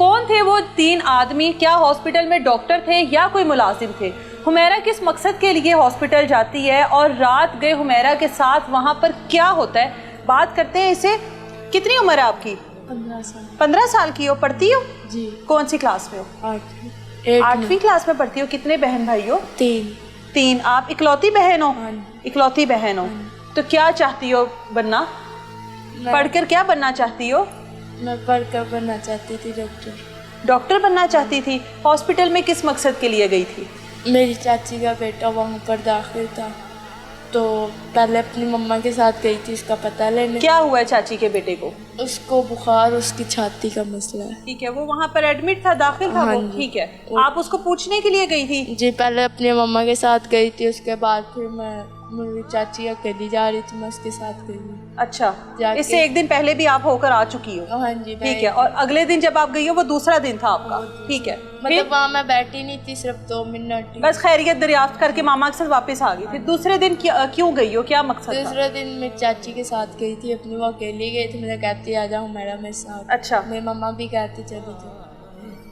कौन थे वो 3 आदमी? क्या हॉस्पिटल में डॉक्टर थे या कोई मुलाजिम थे? हुमैरा किस मकसद के लिए हॉस्पिटल जाती है और रात गए हुमैरा के साथ वहाँ पर क्या होता है, बात करते हैं इसे। कितनी उम्र है आपकी? 15 साल। 15 साल की हो? पढ़ती हो जी। कौन सी क्लास में हो? 8वीं क्लास में पढ़ती हो। कितने बहन भाई हो? 3। आप इकलौती बहन हो? इकलौती बहन हो। तो क्या चाहती हो बनना? पढ़कर क्या बनना चाहती हो? मैं पढ़कर बनना चाहती थी डॉक्टर बनना चाहती थी। हॉस्पिटल में किस मकसद के लिए गई थी? मेरी चाची का बेटा वहाँ पर दाखिल था, तो पहले अपनी मम्मा के साथ गई थी इसका पता लेने। क्या हुआ है चाची के बेटे को? उसको बुखार, उसकी छाती का मसला है। ठीक है, वो वहाँ पर एडमिट था, दाखिल था वो। ठीक है, आप उसको पूछने के लिए गई थी? जी, पहले अपनी मम्मा के साथ गई थी, उसके बाद फिर मेरी चाची अकेली जा रही थी, मैं उसके साथ गई। अच्छा, इससे एक दिन पहले भी आप होकर आ चुकी हो? हाँ जी। ठीक है, और अगले दिन जब आप गई हो वो दूसरा दिन था आपका? ठीक है, मतलब वहाँ मैं बैठी नहीं थी, सिर्फ 2 मिनट बस खैरियत दरियाफ्त करके मामा के साथ वापस आ गई। फिर दूसरे दिन क्यों गई हो, क्या मकसद था? दूसरे दिन मेरी चाची के साथ गई थी अपनी, वो अकेली गई थी, मुझे कहती आ जाओ मेरा मेरे साथ। अच्छा। मेरी मम्मा भी कहती चली जाओ,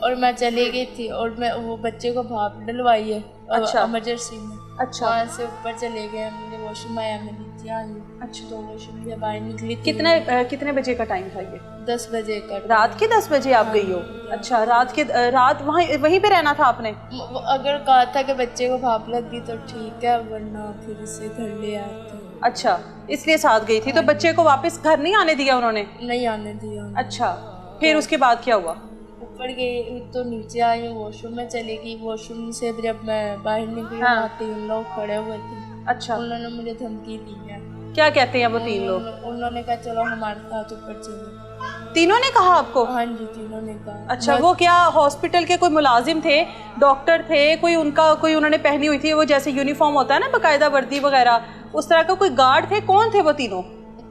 और मैं चली गई थी, और मैं वो बच्चे को भाप डलवाई है। अच्छा। इमरजेंसी में। अच्छा। वहाँ से ऊपर चले गए, मुझे वॉशरूम आया, मैं नीचे आई। अच्छा। तो वॉशरूम से बाहर निकली थी। कितने बजे का टाइम था ये? 10 बजे का। रात के 10 बजे आप गई हो? अच्छा, रात वहीं पे रहना था आपने? अगर कहा था कि बच्चे को भाप लग गई तो ठीक है, वरना फिर इसे घर ले आते। अच्छा, इसलिए साथ गई थी। तो बच्चे को वापस घर नहीं आने दिया उन्होंने? नहीं आने दिया। अच्छा, फिर उसके बाद क्या हुआ? ऊपर गई तो नीचे आई, वॉशरूम में चली गई। वॉशरूम से जब मैं बाहर निकली, वहाँ 3 लोग खड़े हुए थे। अच्छा। उन्होंने मुझे धमकी दी है। क्या कहते हैं वो 3 लोग? उन्होंने कहा चलो हमारे साथ ऊपर चलो। तीनों ने कहा आपको? हाँ जी, तीनों ने कहा। अच्छा, वो क्या हॉस्पिटल के कोई मुलाजिम थे, डॉक्टर थे, कोई उन्होंने पहनी हुई थी वो जैसे यूनिफॉर्म होता है ना, बाकायदा वर्दी वगैरह, उस तरह का कोई गार्ड थे? कौन थे वो तीनों?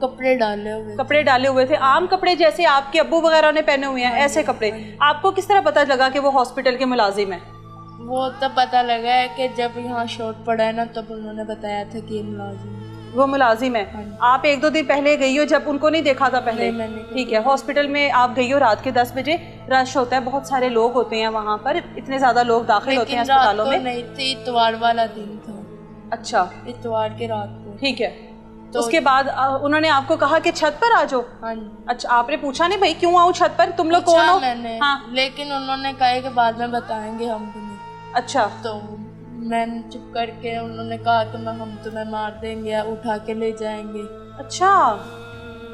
कपड़े डाले हुए थे, आम कपड़े जैसे आपके अब्बू वगैरह ने पहने हुए हैं, ऐसे कपड़े। आपको किस तरह पता लगा कि वो हॉस्पिटल के मुलाजिम है? वो तब पता लगा है कि जब यहाँ शॉट पड़ा है ना, तब उन्होंने बताया था कि वो मुलाजिम है। आप 1-2 दिन पहले गई हो, जब उनको नहीं देखा था पहले? ठीक है, हॉस्पिटल में आप गई हो रात के 10 बजे, रश होता है, बहुत सारे लोग होते हैं वहाँ पर, इतने ज्यादा लोग दाखिल होते हैं अस्पतालों में। नहीं थी, इतवार वाला दिन था। अच्छा, इतवार के रात को। ठीक है, तो उसके बाद उन्होंने आपको कहा कि छत पर आ जाओ? हाँ। अच्छा, आपने पूछा नहीं भाई क्यों आऊँ छत पर, तुम लोग कौन हो? मैंने। हाँ। लेकिन उन्होंने कहा कि बाद में बताएंगे हम तुम्हें। अच्छा। तो मैंने चुप करके, उन्होंने कहा तो हम तुम्हें मार देंगे, उठा के ले जाएंगे। अच्छा,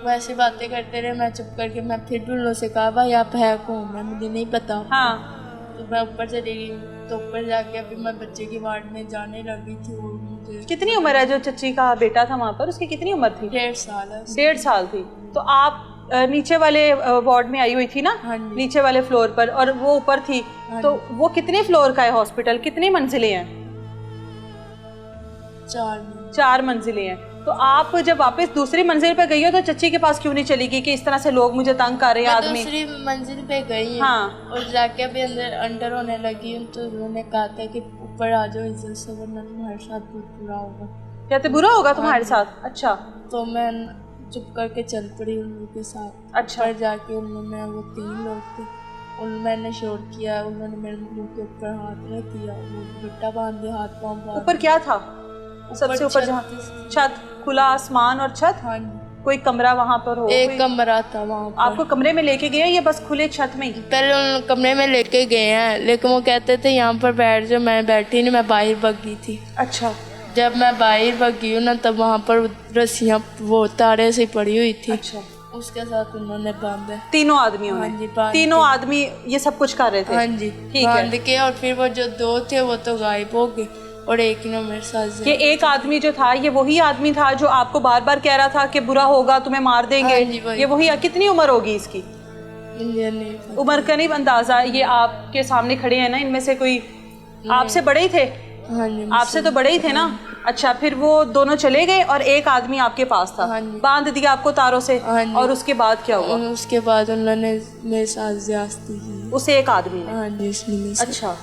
वैसे बातें करते रहे। मैं चुप करके, मैं फिर भी उन लोगों से कहा भाई आप है कौन, मैं मुझे नहीं पता। हाँ। तो मैं ऊपर चली गई, तो ऊपर जाके अभी मैं बच्चे की वार्ड में जाने लगी थी। और मुझे कितनी उम्र है जो चच्ची का बेटा था वहाँ पर, उसकी कितनी उम्र थी? 1.5 साल। 1.5 साल थी। तो आप नीचे वाले वार्ड में आई हुई थी ना? हाँ, नीचे वाले फ्लोर पर, और वो ऊपर थी। हाँ, तो वो कितने फ्लोर का है हॉस्पिटल, कितनी मंजिलें हैं? 4 मंजिलें हैं। तो आप जब वापस दूसरी मंजिल पे गई हो तो चच्ची के पास क्यों नहीं चली गई कि इस तरह से लोग मुझे तंग कर रहे हैं आदमी? दूसरी मंजिल पे गई। हाँ। और जाके अभी अंदर होने लगी, तो उन्होंने कहा था कि ऊपर आ जाओ इज्जत से, वरना तुम्हारे साथ बहुत बुरा होगा। कहते बुरा होगा तुम्हारे साथ? अच्छा। तो मैं चुप करके चल पड़ी उन लोगों के साथ। अच्छा। ऊपर जाके उन्होंने, वो 3 लोग थे, मैंने शोर किया, उन्होंने मेरे मुंह के ऊपर हाथ रख दिया, वो दुपट्टा बांध दिया, हाथ पाँव। ऊपर क्या था? सबसे ऊपर जहाँ छत, खुला आसमान और छत? हाँ। कोई कमरा वहाँ पर हो? एक कमरा था वहाँ पर। आपको कमरे में लेके गए या बस खुले छत में ही? पहले उन कमरे में लेके गए हैं, लेकिन वो कहते थे यहाँ पर बैठ जाओ, मैं बैठी नहीं, मैं बाहर भाग गई थी। अच्छा। जब मैं बाहर भाग गई हूँ ना, तब वहाँ पर रस्सियाँ वो तारे से पड़ी हुई थी। अच्छा। उसके साथ उन्होंने बांधा। तीनों आदमियों ने? हाँ जी, तीनों आदमी ये सब कुछ कर रहे थे? हाँ जी, बांध के। और फिर वो जो 2 थे वो तो गायब हो गए, और एक ने मेरे साथ। ये एक आदमी जो था, ये वही आदमी था जो आपको बार बार कह रहा था कि बुरा होगा, तुम्हें मार देंगे? हाँ, ये वही। कितनी उम्र होगी इसकी? उम्र का नहीं अंदाजा? ये आपके सामने खड़े हैं ना, इनमें से कोई आपसे बड़े ही थे? हाँ जी, आपसे तो बड़े ही थे ना। अच्छा, फिर वो दोनों चले गए और एक आदमी आपके पास था? हाँ, बांध दिया आपको तारों से? हाँ, और उसके बाद क्या हुआ? उसके बाद उन्होंने मेरे साथ ज्यादती की, उस एक आदमी ने? हाँ जी। अच्छा।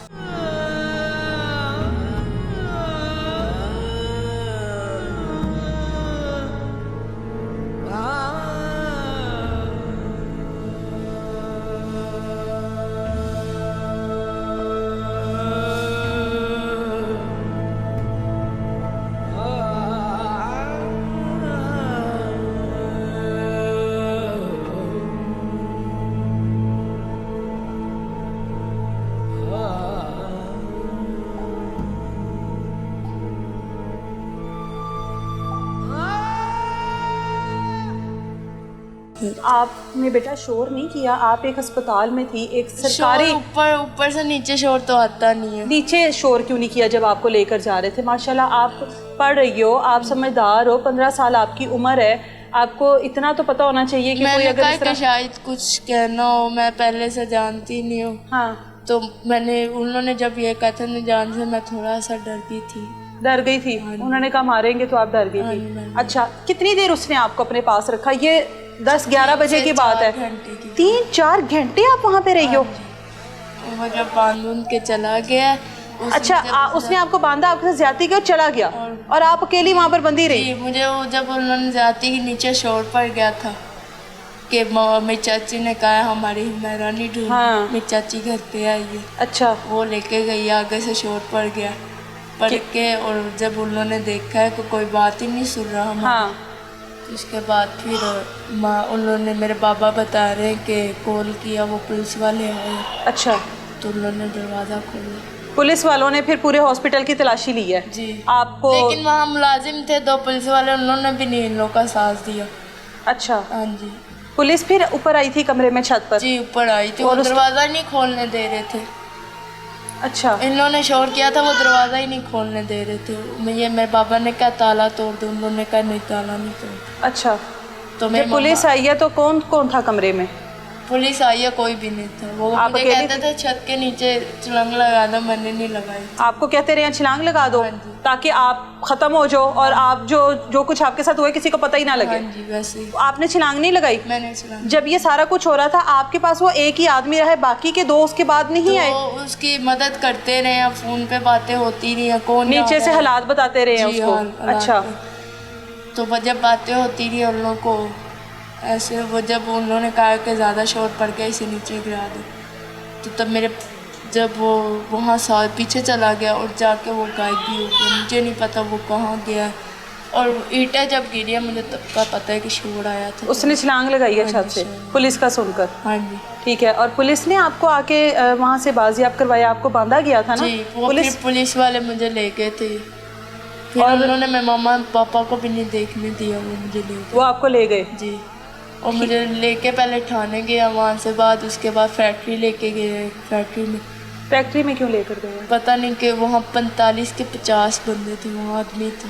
आपने बेटा शोर नहीं किया, आप एक अस्पताल में थी, एक सरकारी, ऊपर से नीचे शोर तो आता नहीं है। नीचे शोर क्यों नहीं किया जब आपको लेकर जा रहे थे? माशाल्लाह आप पढ़ रही हो, आप समझदार हो, 15 साल आपकी उम्र है, आपको इतना तो पता होना चाहिए कि कोई अगर इस तरह शायद कुछ कहना हो, मैं पहले से जानती नहीं हूँ। हाँ, तो मैंने, उन्होंने जब ये कहा था न जान से, मैं थोड़ा सा डर गई थी। उन्होंने कहा मारेंगे तो आप डर गई थी। अच्छा, कितनी देर उसने आपको अपने पास रखा? ये 10-11 बजे की बात है। 3-4 घंटे आप वहाँ पे रही हो? वो जब बांध के चला गया। अच्छा, उसने आपको बांधा, आपके साथ ज्यादती की और चला गया, और आप अकेली वहाँ पर बंदी रही? मुझे वो जब उन्होंने ज्यादती के नीचे शोर पड़ गया था कि मेरी चाची ने कहा हमारी हुमैरा नहीं ढूंढ। हाँ। मेरी चाची घर पे आई है। अच्छा, वो लेके गई, आगे से शोर पड़ गया, पड़ के, और जब उन्होंने देखा है कि कोई बात ही नहीं सुन रहा हमारा। हाँ। उसके बाद फिर उन्होंने, मेरे बाबा बता रहे हैं कि कॉल किया, वो पुलिस वाले आए। अच्छा, तो उन्होंने दरवाज़ा खोला। पुलिस वालों ने फिर पूरे हॉस्पिटल की तलाशी ली है जी आपको? लेकिन वहाँ मुलाजिम थे 2 पुलिस वाले, उन्होंने भी नहीं इन लोगों का साथ दिया। अच्छा, हाँ जी। पुलिस फिर ऊपर आई थी कमरे में, छत पर? जी, ऊपर आई थी, और दरवाज़ा नहीं खोलने दे रहे थे। अच्छा, इन्होंने शोर किया था, वो दरवाज़ा ही नहीं खोलने दे रहे थे। मेरे बाबा ने कहा ताला तोड़ दो, उन्होंने कहा नहीं, ताला नहीं तोड़। अच्छा, तो जब पुलिस आई है तो कौन कौन था कमरे में? पुलिस आई है, कोई भी नहीं था। वो मुझे कहते थे छत के नीचे छलांग लगा दो, मैंने नहीं लगाई। आपको कहते रहे छलांग लगा दो ताकि आप खत्म हो जाओ और आप जो कुछ आपके साथ हुआ किसी को पता ही ना लगे? हाँ जी, वैसे। आपने छलांग नहीं लगाई? मैंने छलांग। जब ये सारा कुछ हो रहा था आपके पास वो एक ही आदमी रहा, बाकी के 2 उसके बाद नहीं आए? उसकी मदद करते रहे, फोन पे बातें होती रही, कौन नीचे से हालात बताते रहे उसको? अच्छा, तो जब बातें होती रही उन लोगों को ऐसे, वो जब उन्होंने कहा कि ज़्यादा शोर पड़ गया, इसे नीचे गिरा दो, तो तब जब वो वहाँ साल पीछे चला गया और जाके वो गायब भी हो गया। मुझे नहीं पता वो कहाँ गया, और ईंटें जब गिरी मुझे तब का पता है कि शोर आया था। उसने छलांग लगाई है छत से पुलिस का सुनकर? हाँ जी। ठीक है, और पुलिस ने आपको आके वहाँ से बाजियाब करवाया, आपको बांधा गया था ना? जी, पुलिस वाले मुझे ले गए थे, और उन्होंने मेरे मामा पापा को भी नहीं देखने दिया, वो मुझे ले गए। वो आपको ले गए? जी, और मुझे लेके पहले थाने गया, वहाँ से बाद उसके बाद फैक्ट्री लेके गए। फैक्ट्री में क्यों लेकर गए? पता नहीं कि वहाँ 45 के 50 बंदे थे, वहाँ आदमी थे।